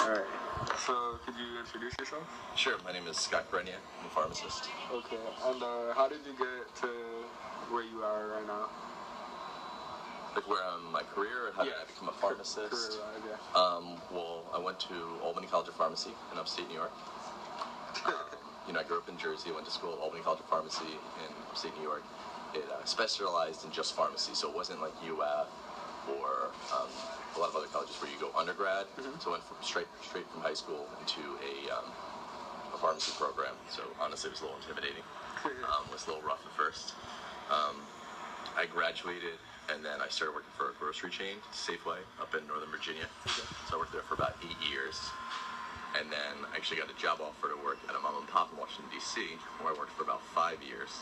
Alright. So, could you introduce yourself? Sure, my name is Scott Grenier. I'm a pharmacist. Okay. And how did you get to where you are right now? Like where I'm in my career, how did I become a pharmacist? Career-wise, yeah. Well, I went to Albany College of Pharmacy in upstate New York. I grew up in Jersey, went to school at Albany College of Pharmacy in upstate New York. It specialized in just pharmacy, so it wasn't like UF or a lot of other colleges where you go undergrad. Mm-hmm. So I went from straight from high school into a pharmacy program. So honestly, it was a little intimidating. It was a little rough at first. I graduated, and then I started working for a grocery chain, Safeway, up in Northern Virginia. Okay. So I worked there for about 8 years. And then I actually got a job offer to work at a mom and pop in Washington, D.C., where I worked for about 3 years.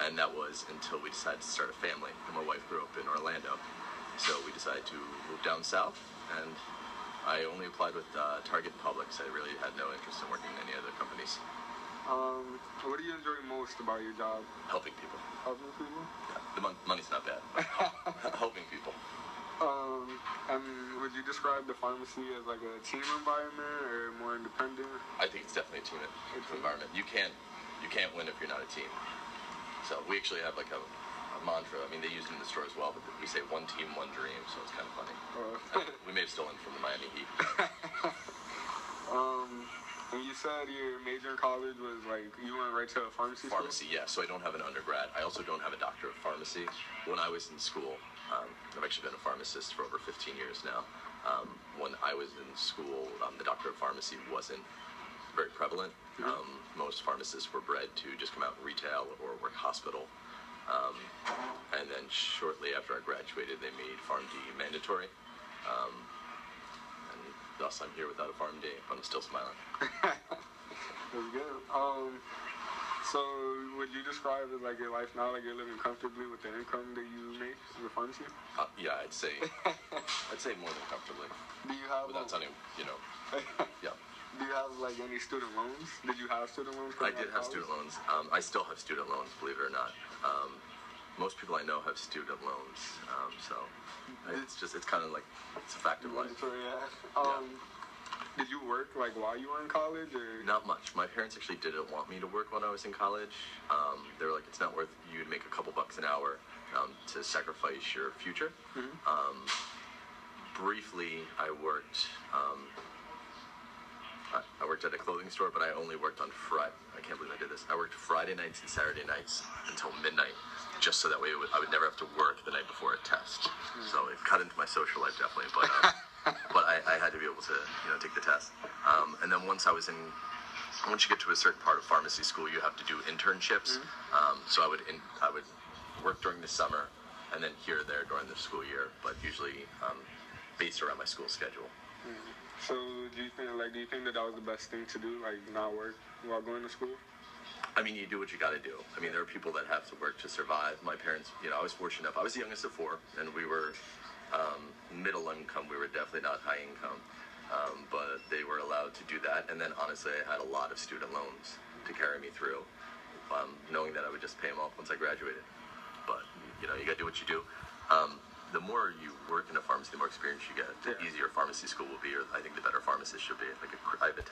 And that was until we decided to start a family. And my wife grew up in Orlando. So we decided to move down south, and I only applied with Target and Publix. I really had no interest in working in any other companies. What do you enjoy most about your job? Helping people. Helping people? Yeah, the money's not bad. Helping people. And would you describe the pharmacy as like a team environment or more independent? I think it's definitely a team environment. You can't win if you're not a team. So we actually have like a mantra. I mean, they use it in the store as well, but we say one team, one dream, so it's kind of funny. We may have stolen from the Miami Heat. And you said your major in college was like, you went right to a pharmacy school? Pharmacy, yeah. So I don't have an undergrad. I also don't have a doctor of pharmacy. When I was in school, I've actually been a pharmacist for over 15 years now. When I was in school, the doctor of pharmacy wasn't very prevalent. Most pharmacists were bred to just come out in retail or work hospital. And then shortly after I graduated, they made PharmD mandatory. And thus I'm here without a PharmD, but I'm still smiling. That's good. So would you describe it like your life now, like you're living comfortably with the income that you make as a pharmacy? Yeah, I'd say more than comfortably. Do you have without sounding, yeah. Do you have like any student loans? Did you have student loans? I did have student loans. I still have student loans, believe it or not. Most people I know have student loans, so it's kind of like, it's a fact of life. Yeah. Did you work like while you were in college, or? Not much. My parents actually didn't want me to work when I was in college. They were like, it's not worth you to make a couple bucks an hour to sacrifice your future. Mm-hmm. Briefly, I worked at a clothing store, but I only worked on Friday. I can't believe I did this. I worked Friday nights and Saturday nights until midnight, just so that way I would never have to work the night before a test. So it cut into my social life definitely, but I had to be able to take the test. And then once you get to a certain part of pharmacy school, you have to do internships. So I would work during the summer, and then here or there during the school year, but usually based around my school schedule. So do you think that was the best thing to do, like not work while going to school? I mean, you do what you got to do. I mean, there are people that have to work to survive. My parents, I was fortunate enough. I was the youngest of 4, and we were middle income. We were definitely not high income, but they were allowed to do that. And then honestly, I had a lot of student loans to carry me through, knowing that I would just pay them off once I graduated. But you got to do what you do. The more you work in a pharmacy, the more experience you get, the easier pharmacy school will be, or I think the better pharmacist should be. I have a